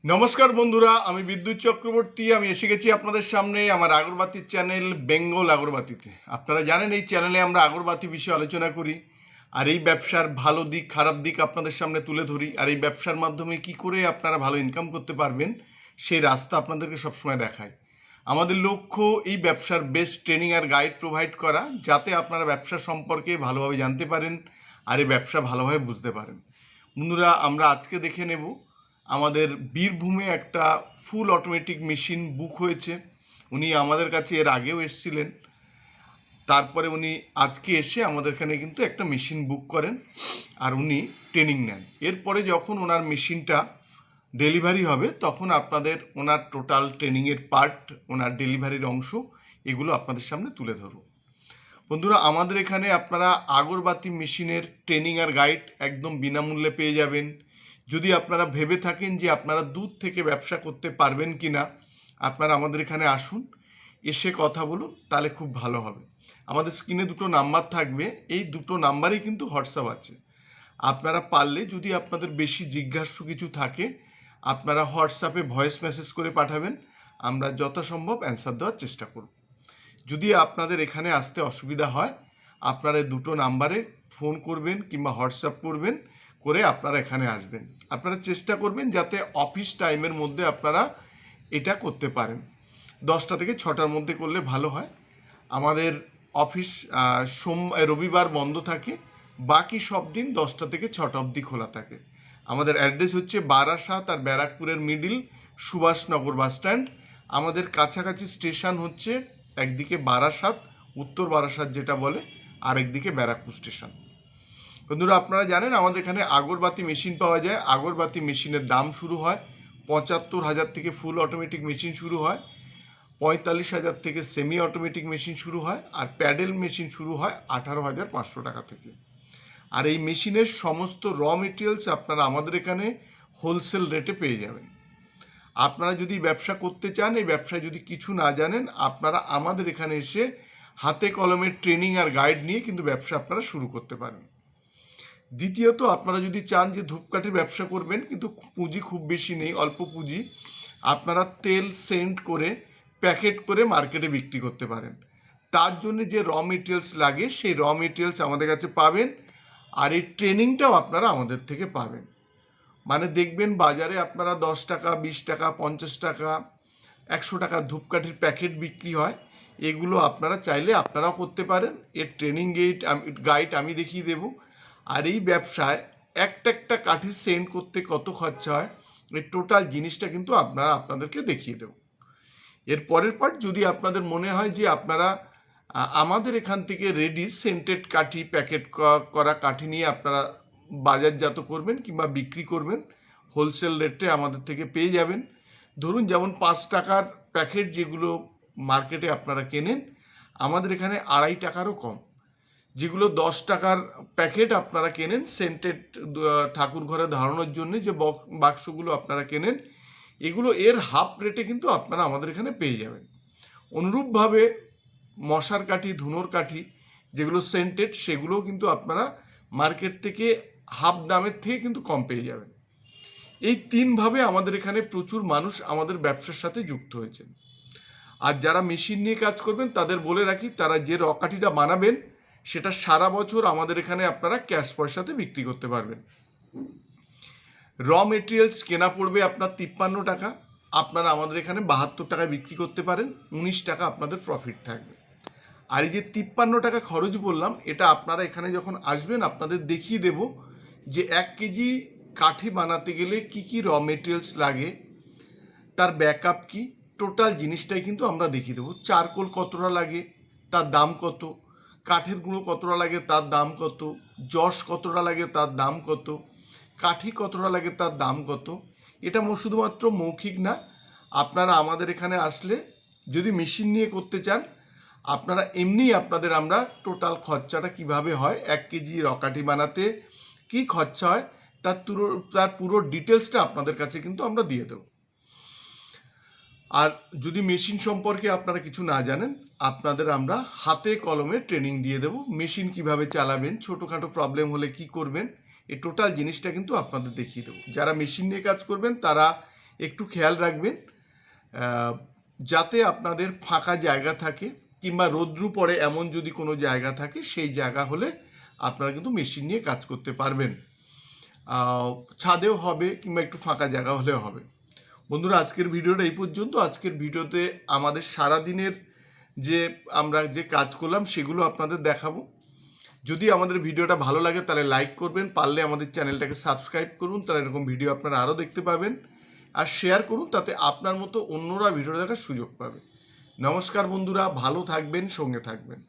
নমস্কার বন্ধুরা, আমি বিদ্যুৎ চক্রবর্তী। আমি এসে গেছি আপনাদের সামনে আমার আগরবাতির চ্যানেল বেঙ্গল আগরবাতিতে। আপনারা জানেন এই চ্যানেলে আমরা আগরবাতি বিষয়ে আলোচনা করি, আর এই ব্যবসার ভালো দিক খারাপ দিক আপনাদের সামনে তুলে ধরি, আর এই ব্যবসার মাধ্যমে কি করে আপনারা ভালো ইনকাম করতে পারবেন সেই রাস্তা আপনাদেরকে সবসময় দেখায়। আমাদের লক্ষ্য এই ব্যবসার বেস্ট ট্রেনিং আর গাইড প্রোভাইড করা, যাতে আপনারা ব্যবসা সম্পর্কে ভালোভাবে জানতে পারেন আর এই ব্যবসা ভালোভাবে বুঝতে পারেন। বন্ধুরা, আমরা আজকে দেখে নেব আমাদের বীরভূমে একটা ফুল অটোমেটিক মেশিন বুক হয়েছে। উনি আমাদের কাছে এর আগেও এসেছিলেন, তারপরে উনি আজকে এসে আমাদের এখানে কিন্তু একটা মেশিন বুক করেন আর উনি ট্রেনিং নেন। এরপরে যখন ওনার মেশিনটা ডেলিভারি হবে তখন আপনাদের ওনার টোটাল ট্রেনিংয়ের পার্ট, ওনার ডেলিভারির অংশ, এগুলো আপনাদের সামনে তুলে ধরব। বন্ধুরা, আমাদের এখানে আপনারা আগরবাতি মেশিনের ট্রেনিং আর গাইড একদম বিনামূল্যে পেয়ে যাবেন। যদি আপনারা ভেবে থাকেন যে আপনারা দূর থেকে ব্যবসা করতে পারবেন কি না, আপনারা আমাদের এখানে আসুন, এসে কথা বলুন, তাহলে খুব ভালো হবে। আমাদের স্ক্রিনে দুটো নাম্বার থাকবে, এই দুটো নাম্বারেই কিন্তু হোয়াটসঅ্যাপ আছে। আপনারা পারলে যদি আপনাদের বেশি জিজ্ঞাসু কিছু থাকে আপনারা হোয়াটসঅ্যাপে ভয়েস মেসেজ করে পাঠাবেন, আমরা যথাসম্ভব অ্যান্সার দেওয়ার চেষ্টা করব। যদি আপনাদের এখানে আসতে অসুবিধা হয় আপনারা দুটো নাম্বারে ফোন করবেন কিংবা হোয়াটসঅ্যাপ করবেন, করে আপনারা এখানে আসবেন। আপনারা চেষ্টা করবেন যাতে অফিস টাইমের মধ্যে আপনারা এটা করতে পারেন। 10টা থেকে 6টার মধ্যে করলে ভালো হয়। আমাদের অফিস রবিবার বন্ধ থাকে, বাকি সব দিন 10টা থেকে 6টা অবধি খোলা থাকে। আমাদের অ্যাড্রেস হচ্ছে বারাসাত আর ব্যারাকপুরের মিডিল, সুভাষনগর বাস স্ট্যান্ড। আমাদের কাছাকাছি স্টেশন হচ্ছে একদিকে বারাসাত, উত্তর বারাসাত যেটা বলে, আর একদিকে ব্যারাকপুর স্টেশন। বন্ধুরা, আপনারা জানেন আমাদের এখানে আগরবাতি মেশিন পাওয়া যায়। আগরবাতি মেশিনের দাম শুরু হয় 75,000 থেকে, ফুল অটোমেটিক মেশিন শুরু হয় 45,000 থেকে, সেমি অটোমেটিক মেশিন শুরু হয়, আর প্যাডেল মেশিন শুরু হয় 18,500 টাকা থেকে। আর এই মেশিনের সমস্ত র মেটেরিয়ালস আপনারা আমাদের এখানে হোলসেল রেটে পেয়ে যাবেন। আপনারা যদি ব্যবসা করতে চান, এই ব্যবসায় যদি কিছু না জানেন, আপনারা আমাদের এখানে এসে হাতে কলমে ট্রেনিং আর গাইড নিয়ে কিন্তু ব্যবসা আপনারা শুরু করতে পারেন। দ্বিতীয়ত, আপনারা যদি চান যে ধূপকাঠির ব্যবসা করবেন কিন্তু পুঁজি খুব বেশি নেই, অল্প পুঁজি, আপনারা তেল সেন্ট করে প্যাকেট করে মার্কেটে বিক্রি করতে পারেন। তার জন্য যে র মেটেরিয়ালস লাগে সেই র মেটেরিয়ালস আমাদের কাছে পাবেন, আর এই ট্রেনিংটাও আপনারা আমাদের থেকে পাবেন। মানে দেখবেন বাজারে আপনারা 10 টাকা, 20 টাকা, 50 টাকা, 100 টাকা ধূপকাঠির প্যাকেট বিক্রি হয়। এগুলো আপনারা চাইলে আপনারাও করতে পারেন। এর ট্রেনিং গাইড আমি দেখিয়ে দেবো। আর এই ব্যবসায় একটা একটা কাঠি সেন্ড করতে কত খরচা হয়, এই টোটাল জিনিসটা কিন্তু আপনাদেরকে দেখিয়ে দেবো। এর পরের পার্ট, যদি আপনাদের মনে হয় যে আপনারা আমাদের এখান থেকে রেডি সেন্টেড কাঠি, প্যাকেট করা কাঠি নিয়ে আপনারা বাজারজাত করবেন কিংবা বিক্রি করবেন, হোলসেল রেটে আমাদের থেকে পেয়ে যাবেন। ধরুন যেমন 5 টাকার প্যাকেট যেগুলো মার্কেটে আপনারা কেনেন, আমাদের এখানে 2.5 টাকারও কম। যেগুলো 10 টাকার প্যাকেট আপনারা কেনেন সেন্টেড ঠাকুর ঘরে ধরানোর জন্য, যে বাক্সগুলো আপনারা কেনেন, এগুলো এর হাফ রেটে কিন্তু আপনারা আমাদের এখানে পেয়ে যাবেন। অনুরূপভাবে মশার কাঠি, ধুনোর কাঠি যেগুলো সেন্টেড, সেগুলোও কিন্তু আপনারা মার্কেট থেকে হাফ দামের থেকে কিন্তু কম পেয়ে যাবেন। এই 3ভাবে আমাদের এখানে প্রচুর মানুষ আমাদের ব্যবসার সাথে যুক্ত হয়েছেন। আর যারা মেশিন নিয়ে কাজ করবেন তাদের বলে রাখি, তারা যে রকাঠিটা বানাবেন সেটা সারা বছর আমাদের এখানে আপনারা ক্যাশ পয়সাতে বিক্রি করতে পারবেন। র মেটেরিয়ালস কেনা পড়বে আপনার 53 টাকা, আপনারা আমাদের এখানে 72 টাকায় বিক্রি করতে পারেন, 19 টাকা আপনাদের প্রফিট থাকবে। আর এই যে 53 টাকা খরচ বললাম, এটা আপনারা এখানে যখন আসবেন আপনাদের দেখিয়ে দেব যে 1 কেজি কাঠি বানাতে গেলে কি কি র মেটেরিয়ালস লাগে, তার ব্যাকআপ কি, টোটাল জিনিসটাই কিন্তু আমরা দেখিয়ে দেবো। চারকোল কতটা লাগে তার দাম কত, কাঠের গুঁড়ো কতটা লাগে তার দাম কত, যশ কতটা লাগে তার দাম কত, কাঠি কতটা লাগে তার দাম কত। এটা শুধুমাত্র মৌখিক না, আপনারা আমাদের এখানে আসলে যদি মেশিন নিয়ে করতে চান, আপনারা এমনি আপনাদের আমরা টোটাল খরচাটা কিভাবে হয়, 1 কেজি রকাঠি বানাতে কি খরচা হয় তার পুরো ডিটেলসটা আপনাদের কাছে কিন্তু আমরা দিয়ে দেবো। আর যদি মেশিন সম্পর্কে আপনারা কিছু না জানেন, আপনাদের আমরা হাতে কলমে ট্রেনিং দিয়ে দেবো। মেশিন কিভাবে চালাবেন, ছোটোখাটো প্রবলেম হলে কি করবেন, এই টোটাল জিনিসটা কিন্তু আপনাদের দেখিয়ে দেবো। যারা মেশিন নিয়ে কাজ করবেন তারা একটু খেয়াল রাখবেন যাতে আপনাদের ফাঁকা জায়গা থাকে কিংবা রৌদ্রু পড়ে এমন যদি কোনো জায়গা থাকে সেই জায়গা হলে আপনারা কিন্তু মেশিন নিয়ে কাজ করতে পারবেন। ছাদেও হবে কিংবা একটু ফাঁকা জায়গা হলেও হবে। বন্ধুরা, আজকের ভিডিওটা এই পর্যন্ত। আজকের ভিডিওতে আমাদের সারাদিনের যে আমরা যে কাজ করলাম সেগুলো আপনাদের দেখাবো। যদি আমাদের ভিডিওটা ভালো লাগে তাহলে লাইক করবেন, পারলে আমাদের চ্যানেলটাকে সাবস্ক্রাইব করুন, তাহলে এরকম ভিডিও আপনারা আরও দেখতে পাবেন। আর শেয়ার করুন, তাতে আপনার মতো অন্যরা ভিডিও দেখার সুযোগ পাবে। নমস্কার বন্ধুরা, ভালো থাকবেন, সঙ্গে থাকবেন।